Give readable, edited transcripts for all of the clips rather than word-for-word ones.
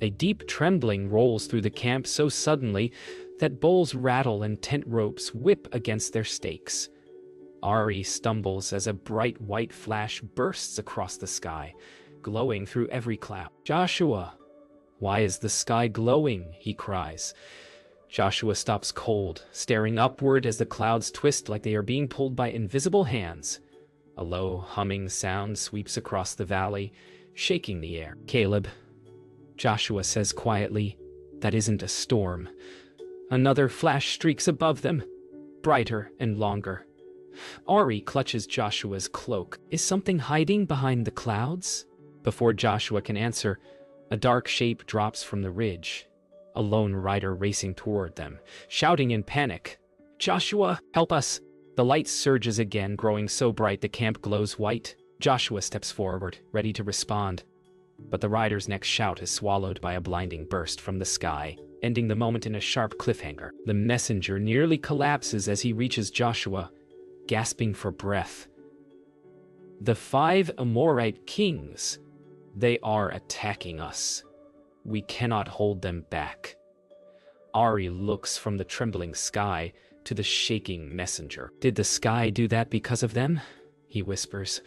A deep trembling rolls through the camp so suddenly that bowls rattle and tent ropes whip against their stakes. Ari stumbles as a bright white flash bursts across the sky, glowing through every cloud. "Joshua! Why is the sky glowing?" he cries. Joshua stops cold, staring upward as the clouds twist like they are being pulled by invisible hands. A low, humming sound sweeps across the valley, shaking the air. "Caleb," Joshua says quietly, "that isn't a storm." Another flash streaks above them, brighter and longer. Ari clutches Joshua's cloak. Is something hiding behind the clouds? Before Joshua can answer, a dark shape drops from the ridge. A lone rider racing toward them, shouting in panic, "Joshua, help us!" The light surges again, growing so bright the camp glows white. Joshua steps forward, ready to respond. But the rider's next shout is swallowed by a blinding burst from the sky, ending the moment in a sharp cliffhanger. The messenger nearly collapses as he reaches Joshua, gasping for breath. "The 5 Amorite kings. They are attacking us. We cannot hold them back." Ari looks from the trembling sky to the shaking messenger. "Did the sky do that because of them?" he whispers.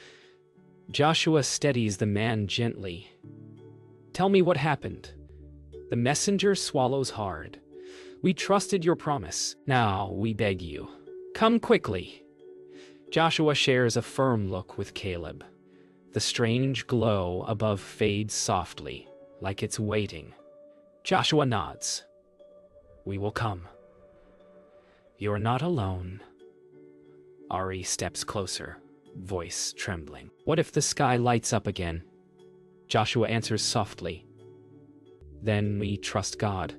Joshua steadies the man gently. "Tell me what happened." The messenger swallows hard. "We trusted your promise. Now we beg you, come quickly." Joshua shares a firm look with Caleb. The strange glow above fades softly, like it's waiting. Joshua nods. "We will come." "You're not alone." Ari steps closer, voice trembling. "What if the sky lights up again?" Joshua answers softly. "Then we trust God."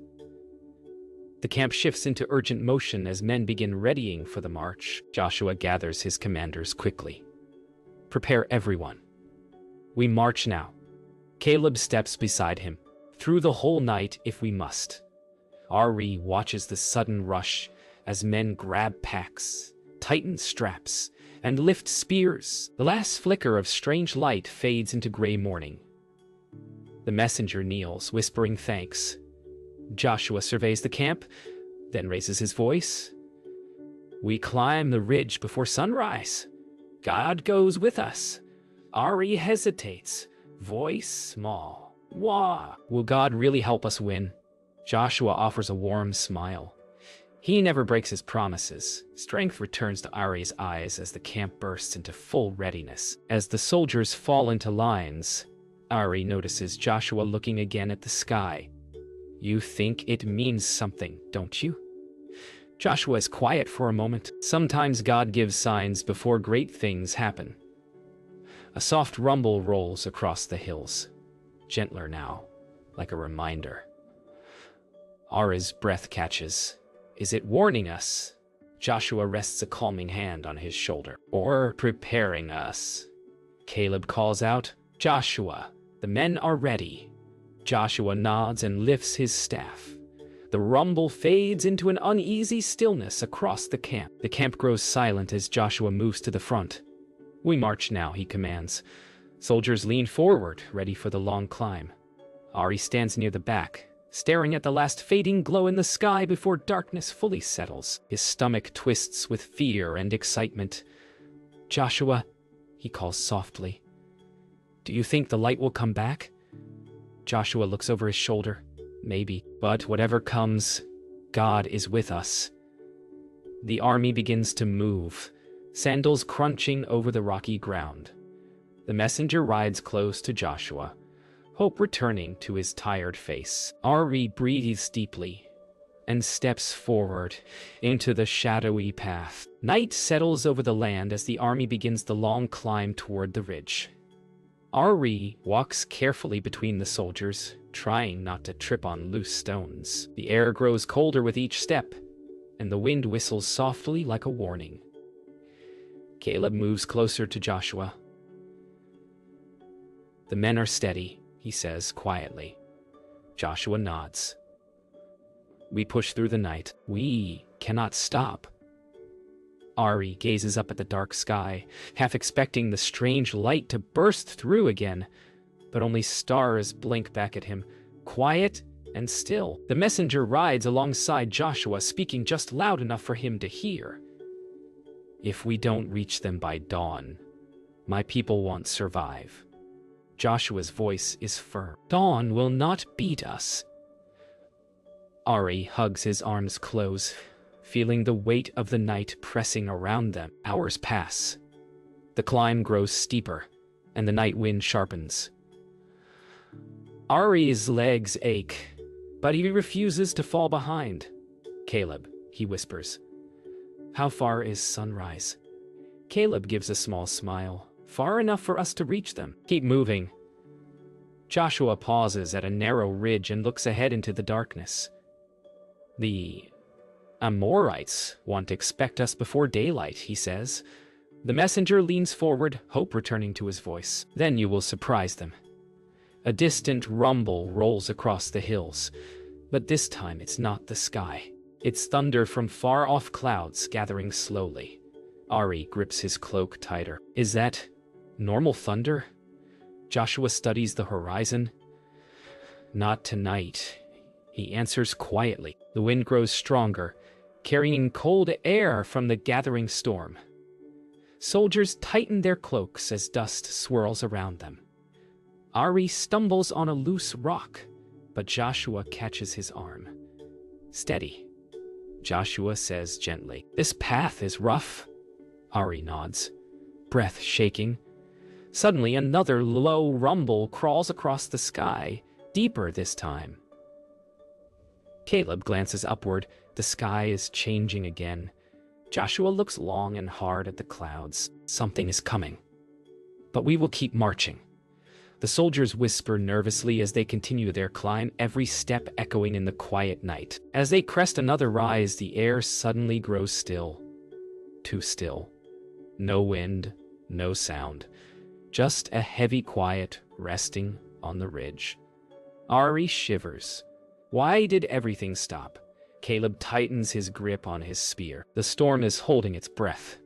The camp shifts into urgent motion as men begin readying for the march. Joshua gathers his commanders quickly. "Prepare everyone. We march now." Caleb steps beside him. "Through the whole night if we must." Ari watches the sudden rush as men grab packs, tighten straps, and lift spears. The last flicker of strange light fades into gray morning. The messenger kneels, whispering thanks. Joshua surveys the camp, then raises his voice. "We climb the ridge before sunrise. God goes with us." Ari hesitates, voice small. "Wah! Will God really help us win?" Joshua offers a warm smile. He never breaks his promises. Strength returns to Ari's eyes as the camp bursts into full readiness. As the soldiers fall into lines, Ari notices Joshua looking again at the sky. "You think it means something, don't you?" Joshua is quiet for a moment. Sometimes God gives signs before great things happen. A soft rumble rolls across the hills, gentler now, like a reminder. Ari's breath catches. Is it warning us? Joshua rests a calming hand on his shoulder. "Or preparing us?" Caleb calls out, "Joshua, the men are ready." Joshua nods and lifts his staff. The rumble fades into an uneasy stillness across the camp. The camp grows silent as Joshua moves to the front. "We march now," he commands. Soldiers lean forward, ready for the long climb. Ari stands near the back, staring at the last fading glow in the sky before darkness fully settles. His stomach twists with fear and excitement. "Joshua," he calls softly, "do you think the light will come back?" Joshua looks over his shoulder. "Maybe, but whatever comes, God is with us." The army begins to move, sandals crunching over the rocky ground. The messenger rides close to Joshua, hope returning to his tired face. Ari breathes deeply and steps forward into the shadowy path. Night settles over the land as the army begins the long climb toward the ridge. Ari walks carefully between the soldiers, trying not to trip on loose stones. The air grows colder with each step, and the wind whistles softly like a warning. Caleb moves closer to Joshua. "The men are steady," he says quietly. Joshua nods. "We push through the night. We cannot stop." Ari gazes up at the dark sky, half expecting the strange light to burst through again, but only stars blink back at him, quiet and still. The messenger rides alongside Joshua, speaking just loud enough for him to hear. "If we don't reach them by dawn, my people won't survive." Joshua's voice is firm. "Dawn will not beat us." Ari hugs his arms close, feeling the weight of the night pressing around them. Hours pass. The climb grows steeper, and the night wind sharpens. Ari's legs ache, but he refuses to fall behind. "Caleb," he whispers, "how far is sunrise?" Caleb gives a small smile. "Far enough for us to reach them." "Keep moving." Joshua pauses at a narrow ridge and looks ahead into the darkness. "The Amorites won't expect us before daylight," he says. The messenger leans forward, hope returning to his voice. "Then you will surprise them." A distant rumble rolls across the hills, but this time it's not the sky. It's thunder from far-off clouds gathering slowly. Ari grips his cloak tighter. "Is that normal thunder?" Joshua studies the horizon. "Not tonight," he answers quietly. The wind grows stronger, carrying cold air from the gathering storm. Soldiers tighten their cloaks as dust swirls around them. Ari stumbles on a loose rock, but Joshua catches his arm. "Steady," Joshua says gently. "This path is rough." Ari nods, breath shaking. Suddenly, another low rumble crawls across the sky, deeper this time. Caleb glances upward. The sky is changing again. Joshua looks long and hard at the clouds. Something is coming. "But we will keep marching." The soldiers whisper nervously as they continue their climb, every step echoing in the quiet night. As they crest another rise, the air suddenly grows still. Too still. No wind, no sound. Just a heavy quiet resting on the ridge. Ari shivers. Why did everything stop? Caleb tightens his grip on his spear. The storm is holding its breath.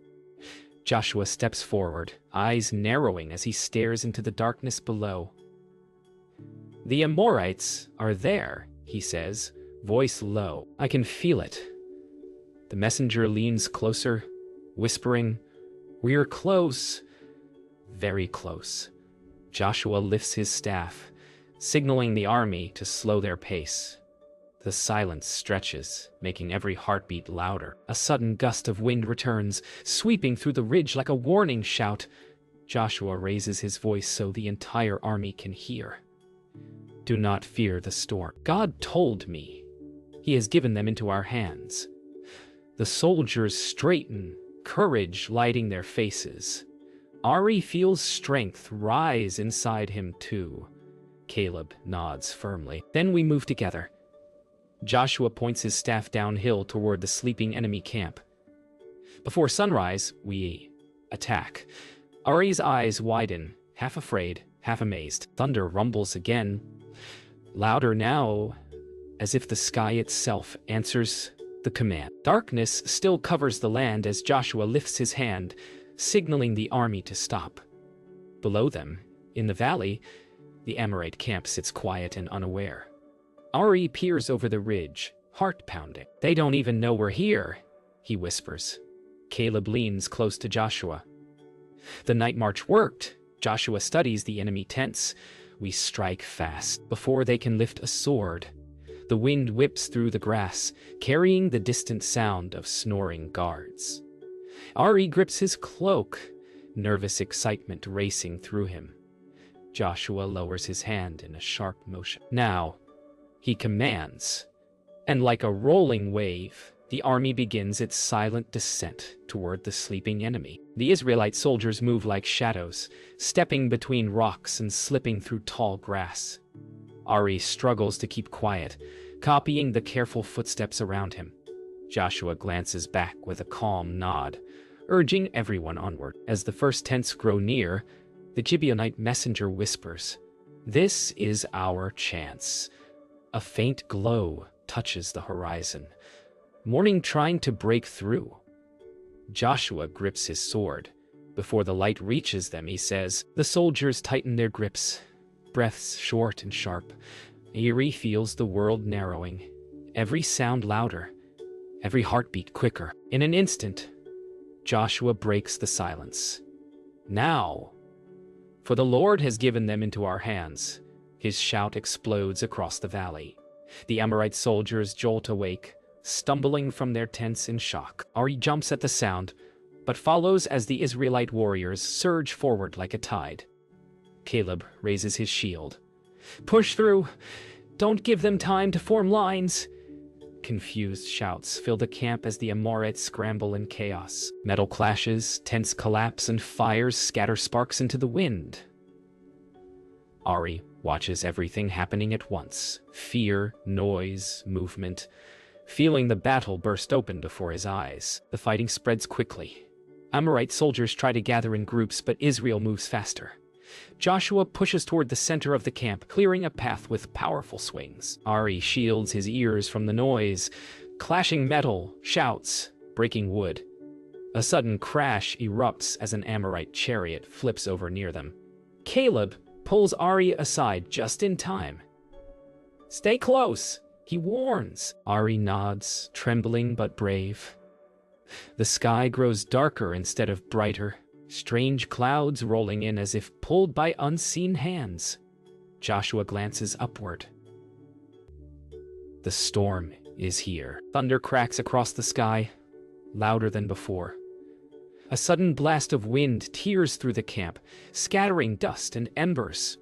Joshua steps forward, eyes narrowing as he stares into the darkness below. "The Amorites are there," he says, voice low. "I can feel it." The messenger leans closer, whispering, "We're close." Very close. Joshua lifts his staff, signaling the army to slow their pace. The silence stretches, making every heartbeat louder. A sudden gust of wind returns, sweeping through the ridge like a warning shout. Joshua raises his voice so the entire army can hear. "Do not fear the storm. God told me. He has given them into our hands." The soldiers straighten, courage lighting their faces. Ari feels strength rise inside him too. Caleb nods firmly. "Then we move together." Joshua points his staff downhill toward the sleeping enemy camp. "Before sunrise, we attack." Ari's eyes widen, half afraid, half amazed. Thunder rumbles again, louder now, as if the sky itself answers the command. Darkness still covers the land as Joshua lifts his hand, signaling the army to stop. Below them, in the valley, the Amorite camp sits quiet and unaware. Ari peers over the ridge, heart pounding. "They don't even know we're here," he whispers. Caleb leans close to Joshua. "The night march worked." Joshua studies the enemy tents. "We strike fast, before they can lift a sword." The wind whips through the grass, carrying the distant sound of snoring guards. Ari grips his cloak, nervous excitement racing through him. Joshua lowers his hand in a sharp motion. "Now," he commands, and like a rolling wave, the army begins its silent descent toward the sleeping enemy. The Israelite soldiers move like shadows, stepping between rocks and slipping through tall grass. Ari struggles to keep quiet, copying the careful footsteps around him. Joshua glances back with a calm nod, urging everyone onward. As the first tents grow near, the Gibeonite messenger whispers, "This is our chance." A faint glow touches the horizon. Morning trying to break through. Joshua grips his sword. Before the light reaches them, he says, the soldiers tighten their grips, breaths short and sharp. Ari feels the world narrowing, every sound louder, every heartbeat quicker. In an instant, Joshua breaks the silence. Now, for the Lord has given them into our hands. His shout explodes across the valley. The Amorite soldiers jolt awake, stumbling from their tents in shock. Ari jumps at the sound, but follows as the Israelite warriors surge forward like a tide. Caleb raises his shield. "Push through! Don't give them time to form lines!" Confused shouts fill the camp as the Amorites scramble in chaos. Metal clashes, tents collapse, and fires scatter sparks into the wind. Ari watches everything happening at once. Fear, noise, movement. Feeling the battle burst open before his eyes. The fighting spreads quickly. Amorite soldiers try to gather in groups, but Israel moves faster. Joshua pushes toward the center of the camp, clearing a path with powerful swings. Ari shields his ears from the noise, clashing metal, shouts, breaking wood. A sudden crash erupts as an Amorite chariot flips over near them. Caleb pulls Ari aside just in time. "Stay close," he warns. Ari nods, trembling but brave. The sky grows darker instead of brighter. Strange clouds rolling in as if pulled by unseen hands. Joshua glances upward. The storm is here. Thunder cracks across the sky, louder than before. A sudden blast of wind tears through the camp, scattering dust and embers.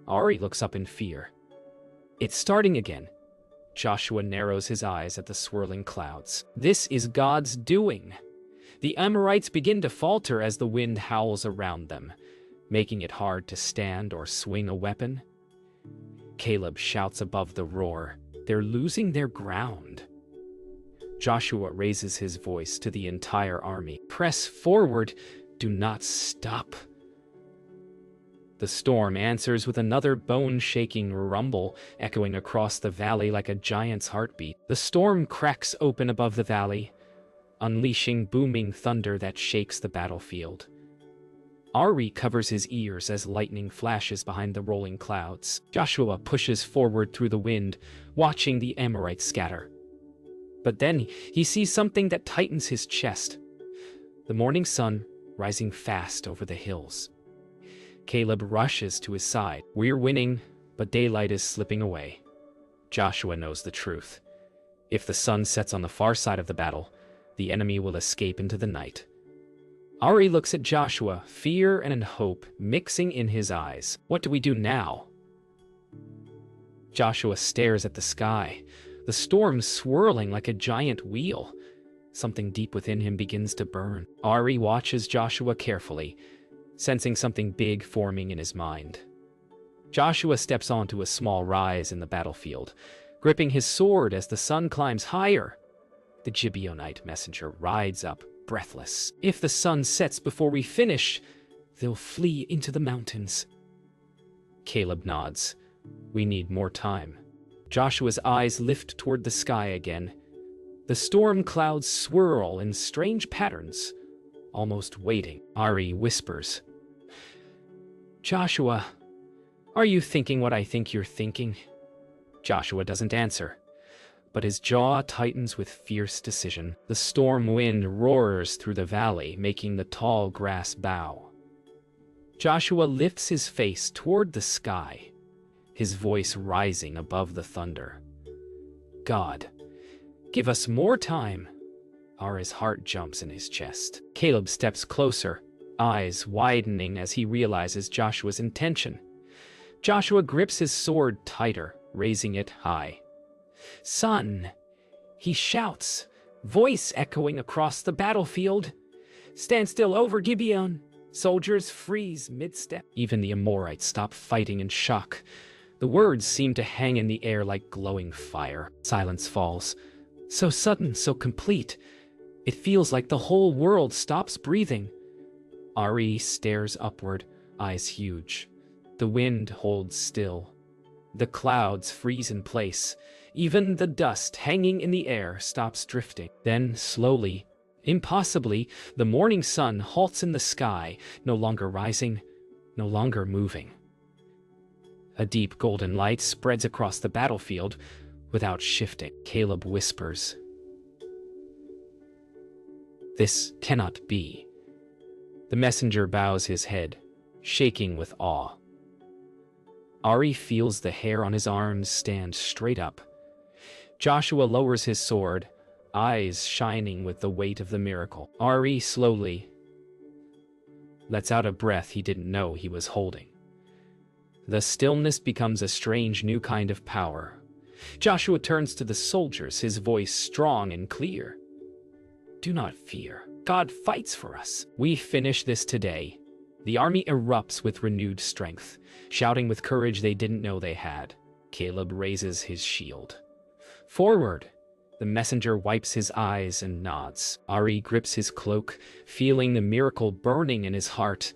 Ari looks up in fear. It's starting again. Joshua narrows his eyes at the swirling clouds. This is God's doing. The Amorites begin to falter as the wind howls around them, making it hard to stand or swing a weapon. Caleb shouts above the roar. They're losing their ground. Joshua raises his voice to the entire army. Press forward. Do not stop. The storm answers with another bone-shaking rumble, echoing across the valley like a giant's heartbeat. The storm cracks open above the valley, unleashing booming thunder that shakes the battlefield. Ari covers his ears as lightning flashes behind the rolling clouds. Joshua pushes forward through the wind, watching the Amorites scatter. But then he sees something that tightens his chest. The morning sun rising fast over the hills. Caleb rushes to his side. We're winning, but daylight is slipping away. Joshua knows the truth. If the sun sets on the far side of the battle, the enemy will escape into the night. Ari looks at Joshua, fear and hope mixing in his eyes. What do we do now? Joshua stares at the sky, the storm swirling like a giant wheel. Something deep within him begins to burn. Ari watches Joshua carefully, sensing something big forming in his mind. Joshua steps onto a small rise in the battlefield, gripping his sword as the sun climbs higher. The Gibeonite messenger rides up, breathless. If the sun sets before we finish, they'll flee into the mountains. Caleb nods. We need more time. Joshua's eyes lift toward the sky again. The storm clouds swirl in strange patterns, almost waiting. Ari whispers, "Joshua, are you thinking what I think you're thinking?" Joshua doesn't answer, but his jaw tightens with fierce decision. The storm wind roars through the valley, making the tall grass bow. Joshua lifts his face toward the sky, his voice rising above the thunder. God, give us more time. Ari's heart jumps in his chest. Caleb steps closer, eyes widening as he realizes Joshua's intention. Joshua grips his sword tighter, raising it high. "Son," he shouts, voice echoing across the battlefield. "Stand still over Gibeon." Soldiers freeze mid-step. Even the Amorites stop fighting in shock. The words seem to hang in the air like glowing fire. Silence falls. So sudden, so complete. It feels like the whole world stops breathing. Ari stares upward, eyes huge. The wind holds still. The clouds freeze in place. Even the dust hanging in the air stops drifting. Then, slowly, impossibly, the morning sun halts in the sky, no longer rising, no longer moving. A deep golden light spreads across the battlefield without shifting. Caleb whispers, "This cannot be." The messenger bows his head, shaking with awe. Ari feels the hair on his arms stand straight up. Joshua lowers his sword, eyes shining with the weight of the miracle. Ari slowly lets out a breath he didn't know he was holding. The stillness becomes a strange new kind of power. Joshua turns to the soldiers, his voice strong and clear. "Do not fear. God fights for us. We finish this today." The army erupts with renewed strength, shouting with courage they didn't know they had. Caleb raises his shield. "Forward!" The messenger wipes his eyes and nods. Ari grips his cloak, feeling the miracle burning in his heart.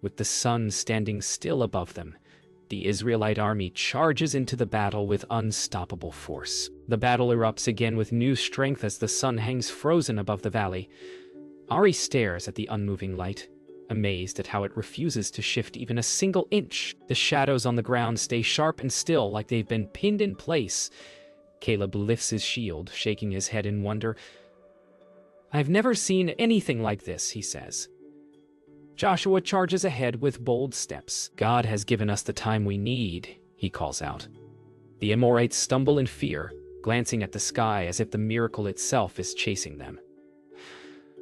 With the sun standing still above them, the Israelite army charges into the battle with unstoppable force. The battle erupts again with new strength as the sun hangs frozen above the valley. Ari stares at the unmoving light, amazed at how it refuses to shift even a single inch. The shadows on the ground stay sharp and still, like they've been pinned in place. Caleb lifts his shield, shaking his head in wonder. "I've never seen anything like this," he says. Joshua charges ahead with bold steps. "God has given us the time we need," he calls out. The Amorites stumble in fear, glancing at the sky as if the miracle itself is chasing them.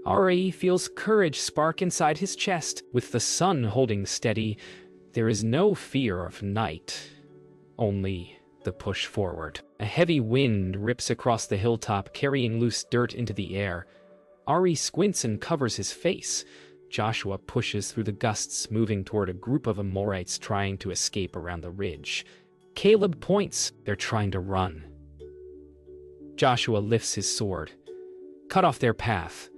Ari feels courage spark inside his chest. With the sun holding steady, there is no fear of night, only the push forward. A heavy wind rips across the hilltop, carrying loose dirt into the air. Ari squints and covers his face. Joshua pushes through the gusts, moving toward a group of Amorites trying to escape around the ridge. Caleb points. They're trying to run. Joshua lifts his sword. "Cut off their path.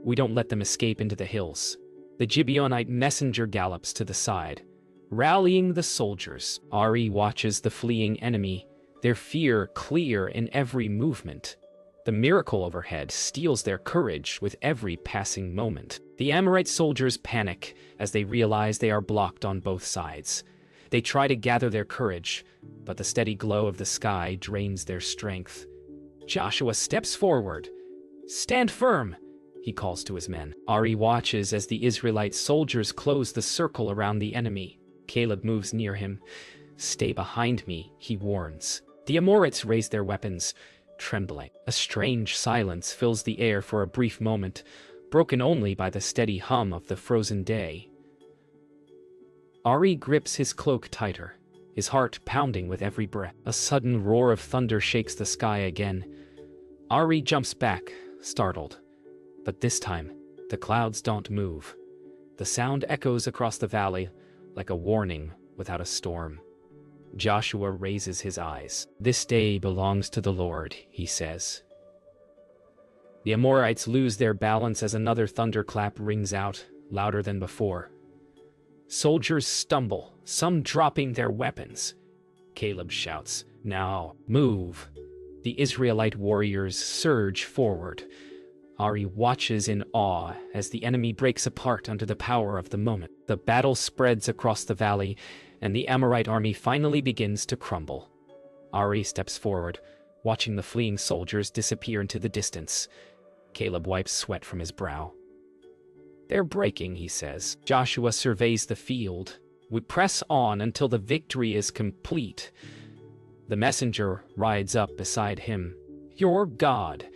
We don't let them escape into the hills." The Gibeonite messenger gallops to the side, rallying the soldiers. Ari watches the fleeing enemy, their fear clear in every movement. The miracle overhead steals their courage with every passing moment. The Amorite soldiers panic as they realize they are blocked on both sides. They try to gather their courage, but the steady glow of the sky drains their strength. Joshua steps forward. "Stand firm," he calls to his men. Ari watches as the Israelite soldiers close the circle around the enemy. Caleb moves near him. "Stay behind me," he warns. The Amorites raise their weapons, trembling. A strange silence fills the air for a brief moment, broken only by the steady hum of the frozen day. Ari grips his cloak tighter, his heart pounding with every breath. A sudden roar of thunder shakes the sky again. Ari jumps back, startled. But this time, the clouds don't move. The sound echoes across the valley, like a warning without a storm. Joshua raises his eyes. "This day belongs to the Lord," he says. The Amorites lose their balance as another thunderclap rings out, louder than before. Soldiers stumble, some dropping their weapons. Caleb shouts, "Now, move!" The Israelite warriors surge forward. Ari watches in awe as the enemy breaks apart under the power of the moment. The battle spreads across the valley, and the Amorite army finally begins to crumble. Ari steps forward, watching the fleeing soldiers disappear into the distance. Caleb wipes sweat from his brow. "They're breaking," he says. Joshua surveys the field. "We press on until the victory is complete." The messenger rides up beside him. "Your God.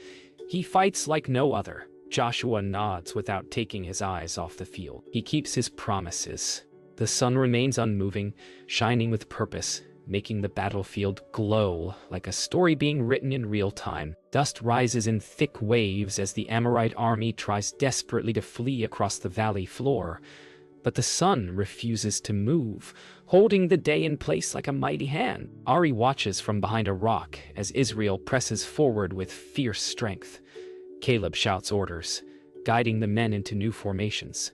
He fights like no other." Joshua nods without taking his eyes off the field. He keeps his promises. The sun remains unmoving, shining with purpose, making the battlefield glow like a story being written in real time. Dust rises in thick waves as the Amorite army tries desperately to flee across the valley floor. But the sun refuses to move, holding the day in place like a mighty hand. Ari watches from behind a rock as Israel presses forward with fierce strength. Caleb shouts orders, guiding the men into new formations.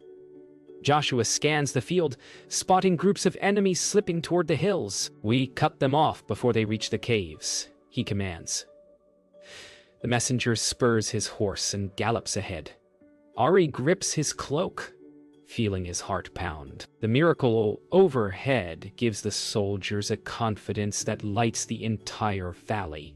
Joshua scans the field, spotting groups of enemies slipping toward the hills. "We cut them off before they reach the caves," he commands. The messenger spurs his horse and gallops ahead. Ari grips his cloak. feeling his heart pound. The miracle overhead gives the soldiers a confidence that lights the entire valley.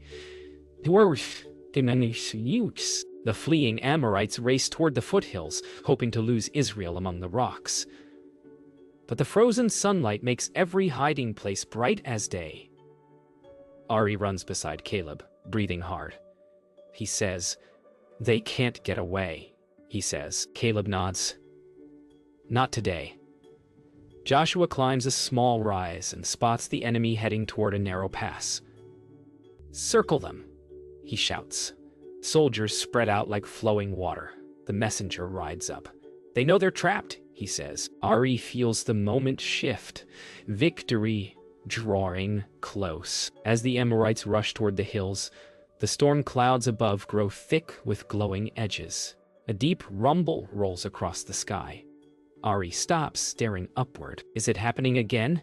The fleeing Amorites race toward the foothills, hoping to lose Israel among the rocks. But the frozen sunlight makes every hiding place bright as day. Ari runs beside Caleb, breathing hard. He says, "They can't get away," he says. Caleb nods. "Not today." Joshua climbs a small rise and spots the enemy heading toward a narrow pass. "Circle them," he shouts. Soldiers spread out like flowing water. The messenger rides up. "They know they're trapped," he says. Ari feels the moment shift. Victory drawing close. As the Amorites rush toward the hills, the storm clouds above grow thick with glowing edges. A deep rumble rolls across the sky. Ari stops, staring upward. Is it happening again?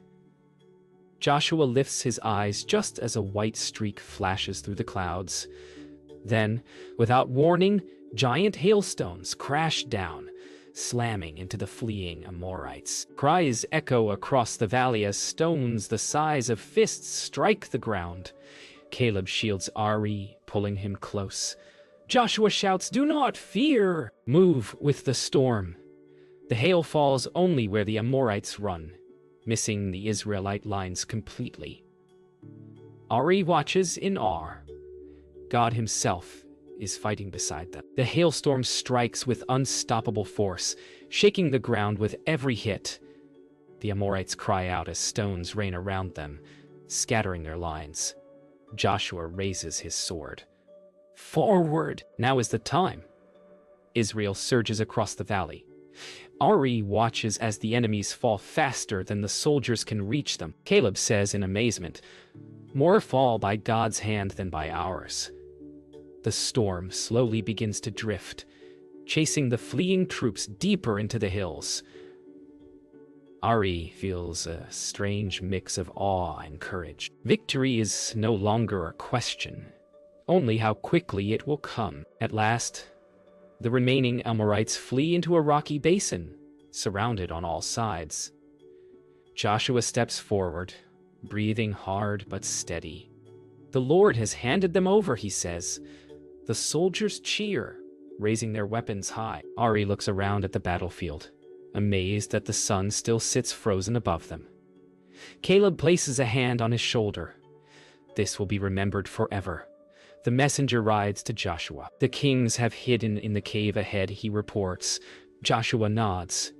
Joshua lifts his eyes just as a white streak flashes through the clouds. Then, without warning, giant hailstones crash down, slamming into the fleeing Amorites. Cries echo across the valley as stones the size of fists strike the ground. Caleb shields Ari, pulling him close. Joshua shouts, "Do not fear! Move with the storm." The hail falls only where the Amorites run, missing the Israelite lines completely. Ari watches in awe. God himself is fighting beside them. The hailstorm strikes with unstoppable force, shaking the ground with every hit. The Amorites cry out as stones rain around them, scattering their lines. Joshua raises his sword. Forward! Now is the time. Israel surges across the valley. Ari watches as the enemies fall faster than the soldiers can reach them. Caleb says in amazement, "More fall by God's hand than by ours." The storm slowly begins to drift, chasing the fleeing troops deeper into the hills. Ari feels a strange mix of awe and courage. Victory is no longer a question, only how quickly it will come. At last, the remaining Amorites flee into a rocky basin, surrounded on all sides. Joshua steps forward, breathing hard but steady. "The Lord has handed them over," he says. The soldiers cheer, raising their weapons high. Ari looks around at the battlefield, amazed that the sun still sits frozen above them. Caleb places a hand on his shoulder. This will be remembered forever. The messenger rides to Joshua. "The kings have hidden in the cave ahead," he reports. Joshua nods.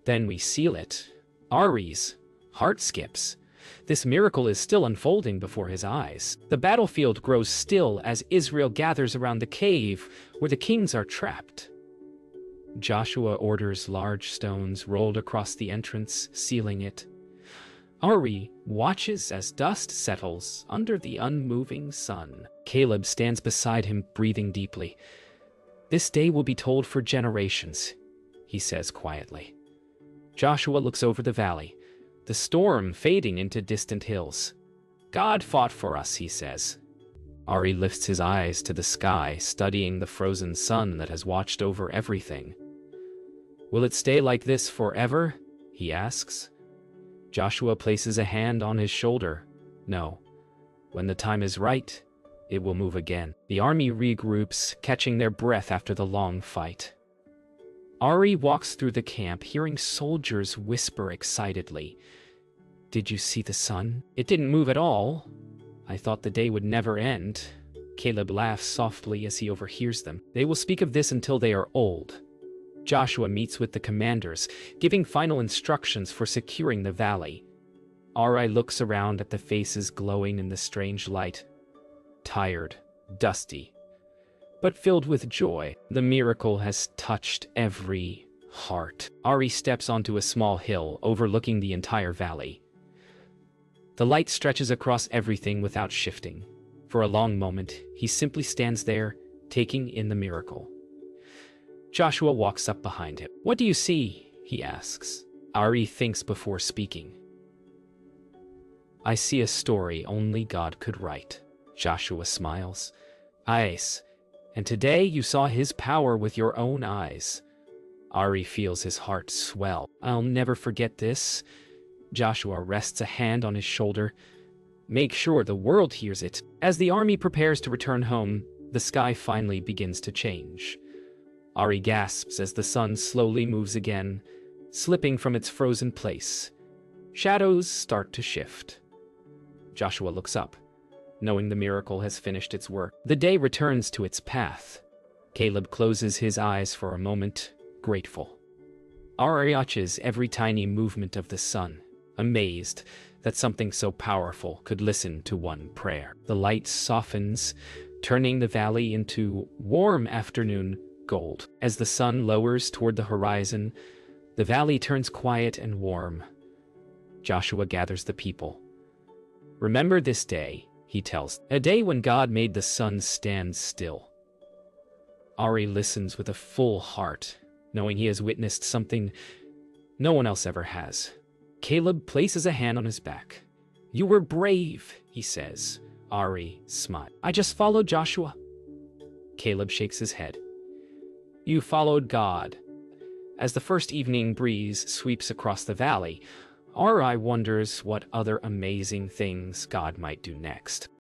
"Then we seal it." Ari's heart skips. This miracle is still unfolding before his eyes. The battlefield grows still as Israel gathers around the cave where the kings are trapped. Joshua orders large stones rolled across the entrance, sealing it. Ari watches as dust settles under the unmoving sun. Caleb stands beside him, breathing deeply. "This day will be told for generations," he says quietly. Joshua looks over the valley, the storm fading into distant hills. "God fought for us," he says. Ari lifts his eyes to the sky, studying the frozen sun that has watched over everything. "Will it stay like this forever?" he asks. Joshua places a hand on his shoulder. "No. When the time is right, it will move again." The army regroups, catching their breath after the long fight. Ari walks through the camp, hearing soldiers whisper excitedly, "Did you see the sun? It didn't move at all. I thought the day would never end." Caleb laughs softly as he overhears them. "They will speak of this until they are old." Joshua meets with the commanders, giving final instructions for securing the valley. Ari looks around at the faces glowing in the strange light. Tired, dusty, but filled with joy. The miracle has touched every heart. Ari steps onto a small hill overlooking the entire valley. The light stretches across everything without shifting. For a long moment, he simply stands there, taking in the miracle. Joshua walks up behind him. "What do you see?" he asks. Ari thinks before speaking. "I see a story only God could write." Joshua smiles. "Eyes, and today you saw his power with your own eyes. Ari feels his heart swell. "I'll never forget this." Joshua rests a hand on his shoulder. "Make sure the world hears it." As the army prepares to return home, the sky finally begins to change. Ari gasps as the sun slowly moves again, slipping from its frozen place. Shadows start to shift. Joshua looks up, knowing the miracle has finished its work. The day returns to its path. Caleb closes his eyes for a moment, grateful. Ari watches every tiny movement of the sun, amazed that something so powerful could listen to one prayer. The light softens, turning the valley into warm afternoon gold. As the sun lowers toward the horizon, the valley turns quiet and warm. Joshua gathers the people. "Remember this day," he tells, "a day when God made the sun stand still." Ari listens with a full heart, knowing he has witnessed something no one else ever has. Caleb places a hand on his back. "You were brave," he says. Ari smiles. "I just followed Joshua." Caleb shakes his head. "You followed God." As the first evening breeze sweeps across the valley, Ari wonders what other amazing things God might do next.